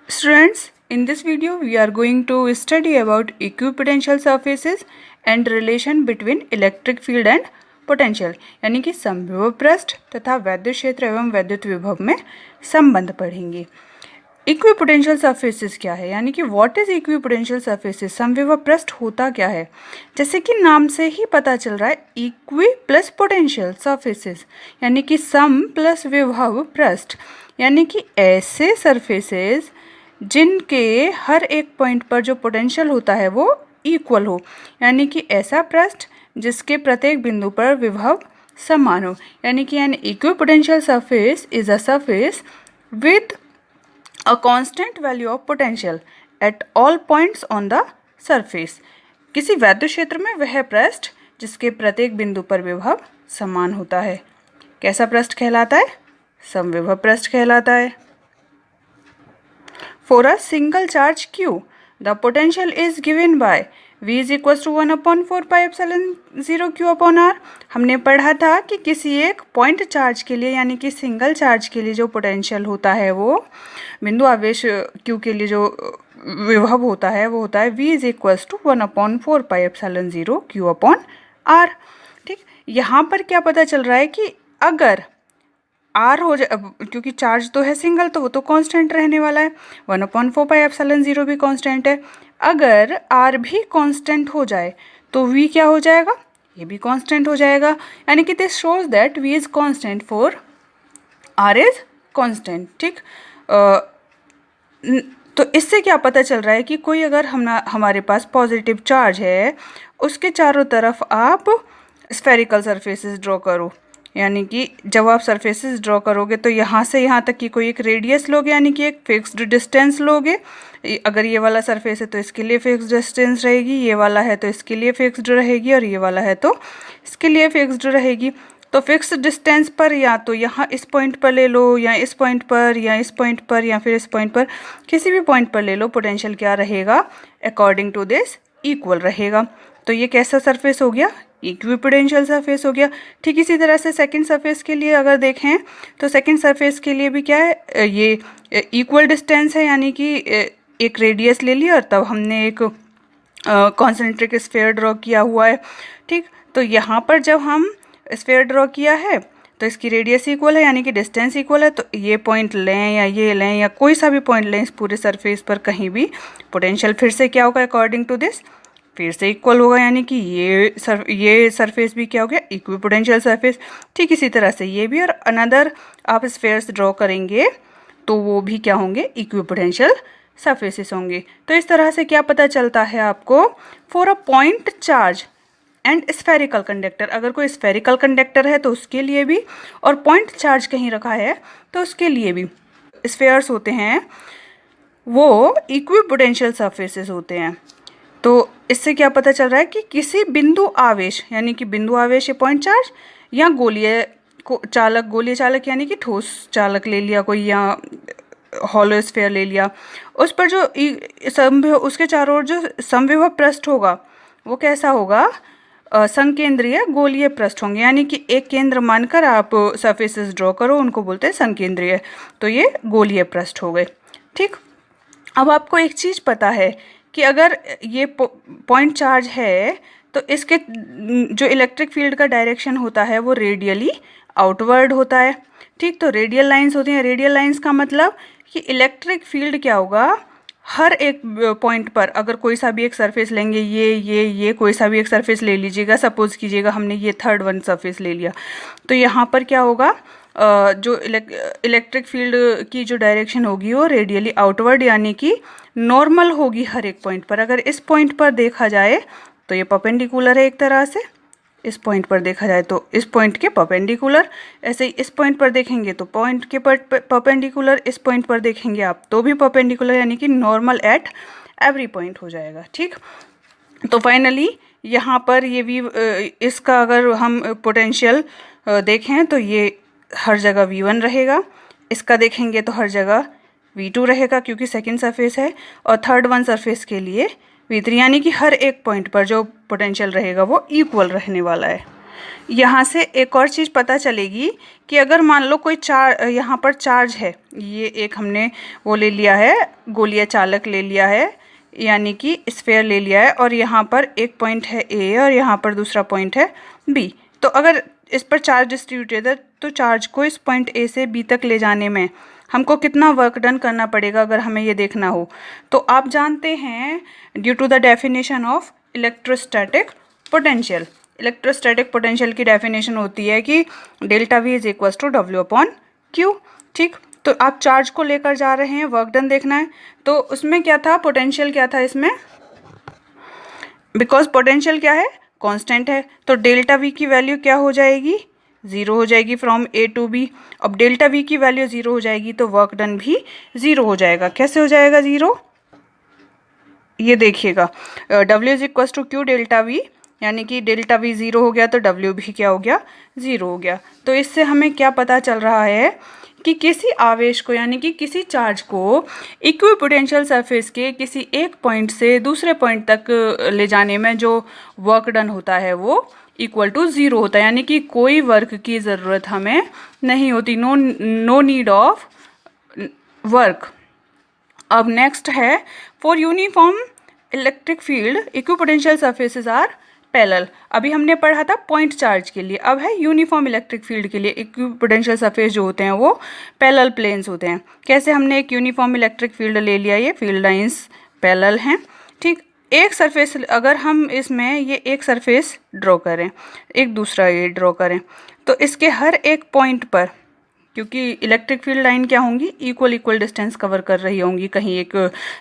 Students, in this video we are going to study about equipotential surfaces and relation between electric field and potential, यानी कि समविभव पृष्ठ तथा वैद्युत क्षेत्र एवं वैद्युत विभव में संबंध पढ़ेंगे। इक्विपोटेंशियल सरफेसेस क्या है, यानी कि व्हाट इज इक्विपोटेंशियल सरफेसेस, समविभव पृष्ठ होता क्या है। जैसे कि नाम से ही पता चल रहा है, इक्वी प्लस पोटेंशियल सरफेसेस यानी कि सम प्लस विभव पृष्ठ, यानी कि ऐसे सरफेसेस जिनके हर एक पॉइंट पर जो पोटेंशियल होता है वो इक्वल हो, यानी कि ऐसा पृष्ठ जिसके प्रत्येक बिंदु पर विभव समान हो, यानी कि an equipotential surface is a surface with a constant value of potential at all points on the surface। किसी वैद्युत क्षेत्र में वह पृष्ठ जिसके प्रत्येक बिंदु पर विभव समान होता है कैसा पृष्ठ कहलाता है, समविभव पृष्ठ कहलाता है। For a single charge Q, the potential is given by V is equals to 1/4 pi epsilon 0 Q upon R। हमने पढ़ा था कि किसी एक पॉइंट चार्ज के लिए यानी कि सिंगल चार्ज के लिए जो पोटेंशियल होता है वो बिंदु आवेश Q के लिए जो विभव होता है वो होता है V is equals to 1/4 pi epsilon 0 Q upon R। ठीक, यहाँ पर क्या पता चल रहा है कि अगर आर हो जाए, क्योंकि चार्ज तो है सिंगल तो वो तो कांस्टेंट रहने वाला है, 1/4 पाई एप्सिलॉन 0 भी कांस्टेंट है। अगर आर भी कांस्टेंट हो जाए तो वी क्या हो जाएगा, ये भी कांस्टेंट हो जाएगा, यानी कि this shows that V is constant for R is constant. ठीक, तो इससे क्या पता चल रहा है कि कोई अगर हमारे पास पॉजिटिव चार्ज है उसके चारों तरफ आप स्फेरिकल सरफेसेस ड्रॉ करो, यानी कि जब आप सरफेसेस ड्रॉ करोगे तो यहाँ से यहाँ तक की कोई एक रेडियस लोगे, यानी कि एक फिक्स्ड डिस्टेंस लोगे। अगर ये वाला सरफेस है तो इसके लिए फिक्स्ड डिस्टेंस रहेगी, ये वाला है तो इसके लिए फिक्स्ड रहेगी, और ये वाला है तो इसके लिए फिक्स्ड रहेगी। तो फिक्स्ड डिस्टेंस पर या तो यहाँ इस पॉइंट पर ले लो, या इस पॉइंट पर, या इस पॉइंट पर, या फिर इस पॉइंट पर, किसी भी पॉइंट पर ले लो, पोटेंशियल क्या रहेगा, अकॉर्डिंग टू दिस इक्वल रहेगा। तो ये कैसा सरफेस हो गया, इक्विपोटेंशियल सरफेस हो गया। ठीक इसी तरह से सेकंड सरफेस के लिए अगर देखें तो सेकंड सरफेस के लिए भी क्या है, ये इक्वल डिस्टेंस है, यानी कि एक रेडियस ले लिया और तब हमने एक कॉन्सेंट्रिक स्फीयर ड्रॉ किया हुआ है। ठीक, तो यहाँ पर जब हम स्फीयर ड्रॉ किया है तो इसकी रेडियस इक्वल है, यानी कि डिस्टेंस इक्वल है। तो ये पॉइंट लें या ये लें या कोई सा भी पॉइंट लें इस पूरे सरफेस पर कहीं भी, पोटेंशियल फिर से क्या होगा, अकॉर्डिंग टू दिस फिर से इक्वल होगा, यानी कि ये सरफेस भी क्या हो गया, इक्विपोटेंशियल सरफेस। ठीक इसी तरह से ये भी, और अनदर आप स्फीयर्स ड्रॉ करेंगे तो वो भी क्या होंगे, इक्विपोटेंशियल सरफेसेस होंगे। तो इस तरह से क्या पता चलता है आपको, for a point charge and spherical conductor, अगर कोई स्फेरिकल कंडक्टर है तो उसके लिए भी, और पॉइंट चार्ज कहीं रखा है तो उसके लिए भी स्फीयर्स होते हैं वो इक्विपोटेंशियल सरफेसेस होते हैं। तो इससे क्या पता चल रहा है कि किसी बिंदु आवेश, यानी कि बिंदु आवेश ये पॉइंट चार्ज, या गोलीय चालक यानी कि ठोस चालक ले लिया कोई, या हॉलो स्फीयर ले लिया, उस पर जो उसके चारों ओर जो समविभव पृष्ठ होगा वो कैसा होगा, संकेंद्रीय गोलीय पृष्ठ होंगे, यानी कि एक केंद्र मानकर आप सरफेसेस ड्रॉ करो, उनको बोलते हैं संकेंद्रीय। तो ये गोलीय पृष्ठ हो गए। ठीक, अब आपको एक चीज़ पता है कि अगर ये पॉइंट चार्ज है तो इसके जो इलेक्ट्रिक फील्ड का डायरेक्शन होता है वो रेडियली आउटवर्ड होता है। ठीक, तो रेडियल लाइंस होती हैं। रेडियल लाइंस का मतलब कि इलेक्ट्रिक फील्ड क्या होगा, हर एक पॉइंट पर अगर कोई सा भी एक सरफेस लेंगे, ये कोई सा भी एक सरफेस ले लीजिएगा, सपोज कीजिएगा हमने ये थर्ड वन सरफेस ले लिया, तो यहाँ पर क्या होगा, जो इलेक्ट्रिक फील्ड की जो डायरेक्शन होगी वो रेडियली आउटवर्ड, यानी कि नॉर्मल होगी हर एक पॉइंट पर। अगर इस पॉइंट पर देखा जाए तो ये परपेंडिकुलर है एक तरह से, इस पॉइंट पर देखा जाए तो इस पॉइंट के परपेंडिकुलर, ऐसे ही इस पॉइंट पर देखेंगे तो पॉइंट के परपेंडिकुलर, इस पॉइंट पर देखेंगे आप तो भी परपेंडिकुलर, यानी कि नॉर्मल एट एवरी पॉइंट हो जाएगा। ठीक, तो फाइनली यहाँ पर ये भी इसका अगर हम पोटेंशियल देखें तो ये हर जगह V1 रहेगा, इसका देखेंगे तो हर जगह V2 रहेगा क्योंकि सेकंड सरफेस है, और थर्ड वन सरफेस के लिए V3, यानी कि हर एक पॉइंट पर जो पोटेंशियल रहेगा वो इक्वल रहने वाला है। यहाँ से एक और चीज़ पता चलेगी कि अगर मान लो कोई यहाँ पर चार्ज है, ये एक हमने वो ले लिया है, गोलीय चालक ले लिया है, यानी कि स्फीयर ले लिया है, और यहाँ पर एक पॉइंट है ए और यहाँ पर दूसरा पॉइंट है बी। तो अगर इस पर चार्ज डिस्ट्रीब्यूटेड है तो चार्ज को इस पॉइंट ए से बी तक ले जाने में हमको कितना वर्क डन करना पड़ेगा, अगर हमें ये देखना हो तो आप जानते हैं due to the definition of electrostatic potential. Electrostatic potential की डेफिनेशन होती है कि delta V is equal to W upon Q. ठीक, तो आप चार्ज को लेकर जा रहे हैं, वर्क डन देखना है, तो उसमें क्या था, पोटेंशियल क्या था इसमें, बिकॉज पोटेंशियल क्या है, कांस्टेंट है, तो डेल्टा वी की वैल्यू क्या हो जाएगी, ज़ीरो हो जाएगी फ्रॉम ए टू बी। अब डेल्टा वी की वैल्यू ज़ीरो हो जाएगी तो वर्क डन भी ज़ीरो हो जाएगा। कैसे हो जाएगा ज़ीरो, ये देखिएगा, W is equal to Q delta V, यानी कि डेल्टा वी ज़ीरो हो गया तो डब्ल्यू भी क्या हो गया, ज़ीरो हो गया। तो इससे हमें क्या पता चल रहा है कि किसी आवेश को, यानी कि किसी चार्ज को इक्विपोटेंशियल सरफेस के किसी एक पॉइंट से दूसरे पॉइंट तक ले जाने में जो वर्क डन होता है वो इक्वल टू ज़ीरो होता है, यानी कि कोई वर्क की ज़रूरत हमें नहीं होती, नो नीड ऑफ वर्क। अब नेक्स्ट है, for uniform electric field equipotential surfaces are parallel. अभी हमने पढ़ा था पॉइंट चार्ज के लिए, अब है यूनिफॉर्म इलेक्ट्रिक फील्ड के लिए इक्विपोटेंशियल सरफेस जो होते हैं वो पैरेलल प्लेन्स होते हैं। कैसे, हमने एक यूनिफॉर्म इलेक्ट्रिक फील्ड ले लिया, ये फील्ड लाइंस पैरेलल हैं। ठीक, एक सरफेस अगर हम इसमें ये एक सरफेस ड्रॉ करें, एक दूसरा ये ड्रॉ करें, तो इसके हर एक पॉइंट पर, क्योंकि इलेक्ट्रिक फील्ड लाइन क्या होंगी, इक्वल डिस्टेंस कवर कर रही होंगी, कहीं एक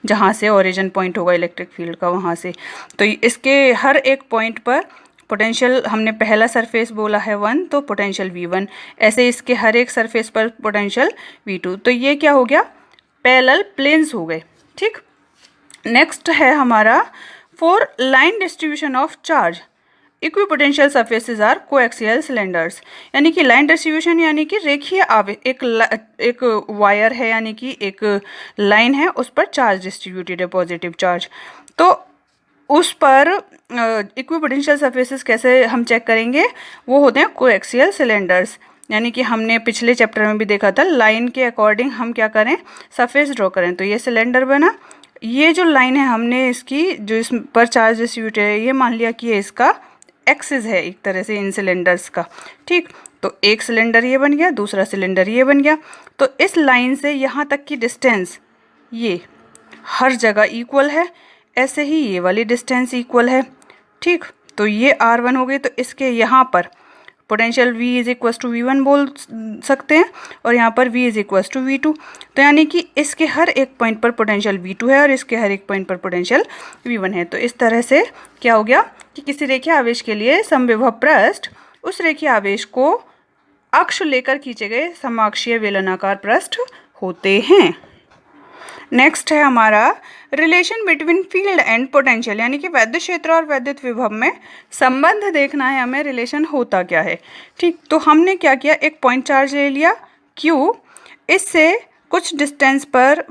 जहाँ से ओरिजिन पॉइंट होगा इलेक्ट्रिक फील्ड का वहाँ से, तो इसके हर एक पॉइंट पर पोटेंशियल, हमने पहला सरफेस बोला है 1 तो पोटेंशियल V1, ऐसे इसके हर एक सरफेस पर पोटेंशियल V2। तो ये क्या हो गया, पैरेलल प्लेन्स हो गए। ठीक, नेक्स्ट है हमारा, for line distribution of charge equipotential surfaces are coaxial cylinders, यानी कि लाइन डिस्ट्रीब्यूशन यानी कि रेखीय आवेश, एक वायर है, यानी कि एक लाइन है, उस पर चार्ज डिस्ट्रीब्यूटेड है, पॉजिटिव चार्ज, तो उस पर इक्विपोटेंशियल सरफेसेस कैसे हम चेक करेंगे, वो होते हैं कोएक्सियल सिलेंडर्स। यानी कि हमने पिछले चैप्टर में भी देखा था, लाइन के अकॉर्डिंग हम क्या करें, सरफेस ड्रॉ करें, तो ये सिलेंडर बना, ये जो लाइन है हमने इसकी जो इस पर चार्ज डिस्ट्रीब्यूटेड है, ये मान लिया कि ये इसका एक्सिस है एक तरह से इन सिलेंडर्स का। ठीक, तो एक सिलेंडर ये बन गया, दूसरा सिलेंडर ये बन गया, तो इस लाइन से यहाँ तक की डिस्टेंस ये हर जगह इक्वल है, ऐसे ही ये वाली डिस्टेंस इक्वल है। ठीक, तो ये R1 हो गई, तो इसके यहाँ पर potential V is equal to V1 बोल सकते हैं, और यहाँ पर V is equal to V2, तो यानी कि इसके हर एक पॉइंट पर पोटेंशियल V2 है और इसके हर एक पॉइंट पर पोटेंशियल V1 है। तो इस तरह से क्या हो गया कि किसी रेखीय आवेश के लिए समविभव पृष्ठ उस रेखीय आवेश को अक्ष लेकर खींचे गए समाक्षीय बेलनाकार पृष्ठ होते हैं। नेक्स्ट है हमारा, relation between field and potential, यानी कि वैद्युत क्षेत्र और वैद्युत विभव में संबंध देखना है हमें, रिलेशन होता क्या है। ठीक, तो हमने क्या किया, एक पॉइंट चार्ज ले लिया Q, इससे कुछ डिस्टेंस पर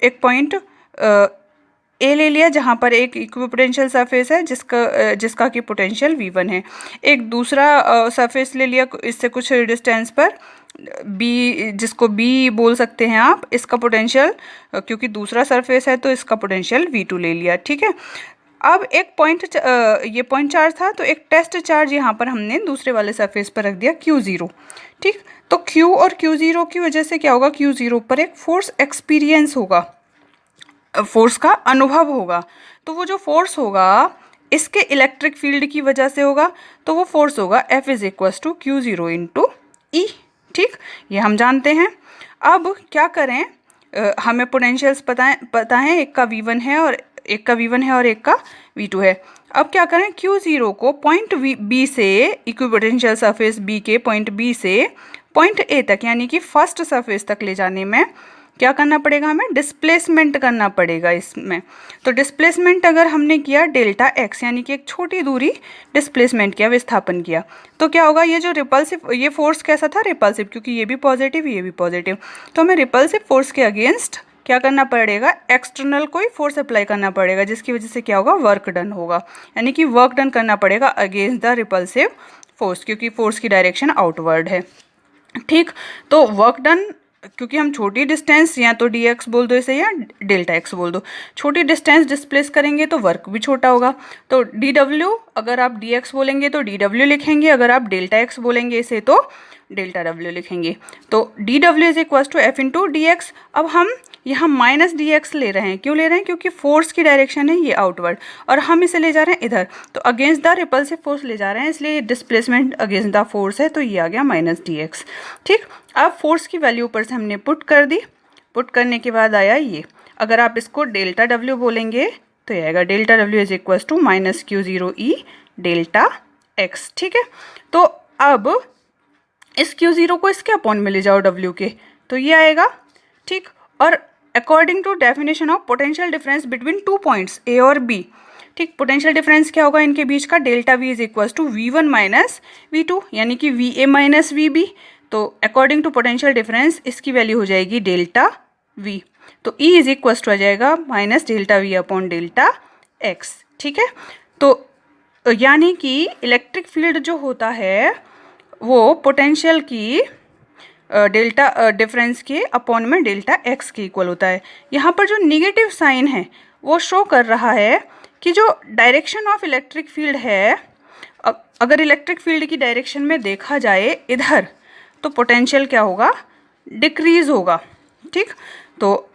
एक पॉइंट A ले लिया जहाँ पर एक इक्विपोटेंशियल सरफेस है जिसका कि पोटेंशियल V1 है। एक दूसरा सरफेस ले लिया इससे कुछ डिस्टेंस पर B, जिसको B बोल सकते हैं आप, इसका पोटेंशियल, क्योंकि दूसरा सरफेस है तो इसका पोटेंशियल V2 ले लिया। ठीक है, अब एक पॉइंट, ये पॉइंट चार्ज था, तो एक टेस्ट चार्ज यहाँ पर हमने दूसरे वाले सरफेस पर रख दिया Q0। ठीक, तो Q और Q0 की वजह से क्या होगा, Q0 पर एक फोर्स एक्सपीरियंस होगा, फोर्स का अनुभव होगा, तो वो जो फोर्स होगा इसके इलेक्ट्रिक फील्ड की वजह से होगा, तो वो फोर्स होगा F is equal to Q0 into E। ठीक, ये हम जानते हैं। अब क्या करें, हमें पोटेंशियल्स पता है, एक का V1 है और एक का V2 है। अब क्या करें, Q0 को पॉइंट B से, इक्विपोटेंशियल सरफेस B के पॉइंट B से पॉइंट A तक, यानी कि फर्स्ट सरफेस तक ले जाने में क्या करना पड़ेगा, हमें डिस्प्लेसमेंट करना पड़ेगा इसमें। तो डिस्प्लेसमेंट अगर हमने किया डेल्टा x, यानी कि एक छोटी दूरी डिस्प्लेसमेंट किया, विस्थापन किया, तो क्या होगा, ये जो रिपल्सिव, ये फोर्स कैसा था, रिपल्सिव, क्योंकि ये भी पॉजिटिव ये भी पॉजिटिव, तो हमें रिपल्सिव फोर्स के अगेंस्ट क्या करना पड़ेगा, एक्सटर्नल कोई फोर्स अप्लाई करना पड़ेगा, जिसकी वजह से क्या होगा, वर्क डन होगा, यानी कि वर्क डन करना पड़ेगा अगेंस्ट द रिपल्सिव फोर्स, क्योंकि फोर्स की डायरेक्शन आउटवर्ड है। ठीक, तो वर्क डन, क्योंकि हम छोटी डिस्टेंस या तो डी एक्स बोल दो इसे या डेल्टा एक्स बोल दो, छोटी डिस्टेंस डिस्प्लेस करेंगे तो वर्क भी छोटा होगा। तो डी डब्ल्यू, अगर आप डी एक्स बोलेंगे तो डी डब्ल्यू लिखेंगे, अगर आप डेल्टा एक्स बोलेंगे इसे तो डेल्टा डब्ल्यू लिखेंगे। तो D W is equal to F into D X. अब हम यहाँ माइनस डी एक्स ले रहे हैं, क्यों ले रहे हैं? क्योंकि फोर्स की डायरेक्शन है ये आउटवर्ड और हम इसे ले जा रहे हैं इधर, तो अगेंस्ट द रिपल्सिव फोर्स ले जा रहे हैं, इसलिए डिस्प्लेसमेंट अगेंस्ट द फोर्स है, तो ये आ गया माइनस डी एक्स। ठीक, अब फोर्स की वैल्यू ऊपर से हमने पुट कर दी, पुट करने के बाद आया ये, अगर आप इसको डेल्टा डब्ल्यू बोलेंगे तो ये आएगा delta W is equal to minus Q zero E delta X. ठीक है, तो अब इस Q0 को इसके अपॉन में ले जाओ W के, तो ये आएगा। ठीक, और according to definition of potential difference between two points A और B, ठीक, पोटेंशियल डिफरेंस क्या होगा इनके बीच का? Delta V is equal to V1 minus V2, यानी कि VA माइनस VB। तो अकॉर्डिंग टू पोटेंशियल डिफरेंस इसकी वैल्यू हो जाएगी डेल्टा V, तो E इज इक्वल टू आ जाएगा minus delta V upon delta X. ठीक है, तो यानी कि इलेक्ट्रिक फील्ड जो होता है वो पोटेंशियल की डेल्टा डिफरेंस के अपॉन में डेल्टा एक्स के इक्वल होता है। यहाँ पर जो निगेटिव साइन है वो शो कर रहा है कि जो डायरेक्शन ऑफ इलेक्ट्रिक फील्ड है, अगर इलेक्ट्रिक फील्ड की डायरेक्शन में देखा जाए इधर, तो पोटेंशियल क्या होगा? डिक्रीज होगा। ठीक, तो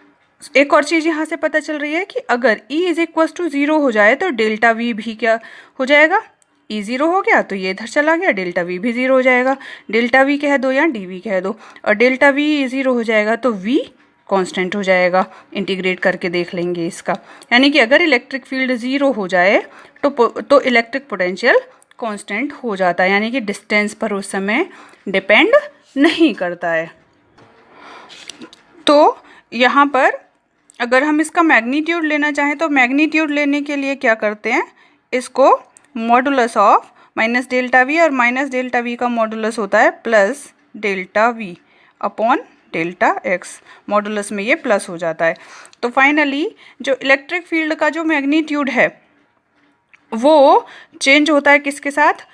एक और चीज़ यहाँ से पता चल रही है कि अगर E इज इक्वल टू 0 हो जाए तो डेल्टा V भी क्या हो जाएगा? E 0 हो गया तो ये इधर चला गया, डेल्टा V भी 0 हो जाएगा। डेल्टा V कह दो या DV कह दो, और डेल्टा V 0 हो जाएगा तो V कांस्टेंट हो जाएगा। इंटीग्रेट करके देख लेंगे इसका, यानी कि अगर इलेक्ट्रिक फील्ड 0 हो जाए तो इलेक्ट्रिक पोटेंशियल कांस्टेंट हो जाता है, यानी कि डिस्टेंस पर उस समय डिपेंड नहीं करता है। तो यहाँ पर अगर हम इसका मैग्नीट्यूड लेना चाहें तो मैग्नीट्यूड लेने के लिए क्या करते हैं? इसको modulus of minus delta we, और माइनस डेल्टा वी का मॉडुलस होता है plus delta we upon delta x, modulus में ये प्लस हो जाता है। तो फाइनली जो इलेक्ट्रिक फील्ड का जो मैग्नीट्यूड है वो चेंज होता है किसके साथ?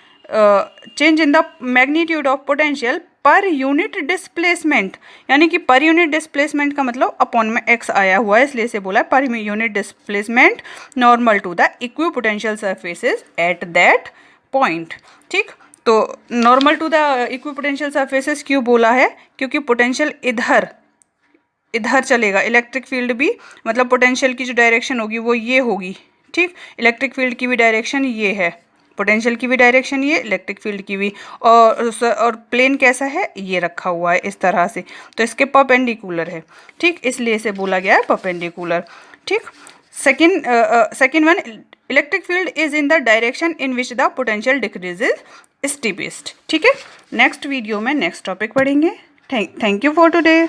Change in the magnitude of potential पर यूनिट डिस्प्लेसमेंट, यानी कि पर यूनिट डिस्प्लेसमेंट का मतलब अपॉन में एक्स आया हुआ है, इसलिए इसे बोला है per unit displacement normal to the equipotential surfaces at that point. ठीक, तो normal to the equipotential surfaces क्यों बोला है? क्योंकि पोटेंशियल इधर चलेगा, इलेक्ट्रिक फील्ड भी, मतलब पोटेंशियल की जो डायरेक्शन होगी वो ये होगी। ठीक, इलेक्ट्रिक फील्ड की भी डायरेक्शन ये है, पोटेंशियल की भी डायरेक्शन ये, इलेक्ट्रिक फील्ड की भी, और प्लेन कैसा है? ये रखा हुआ है इस तरह से, तो इसके परपेंडिकुलर है। ठीक, इसलिए इसे बोला गया है परपेंडिकुलर। ठीक, second one, electric field is in the direction in which the potential decreases steepest. ठीक है, नेक्स्ट वीडियो में नेक्स्ट टॉपिक पढ़ेंगे। Thank you for today.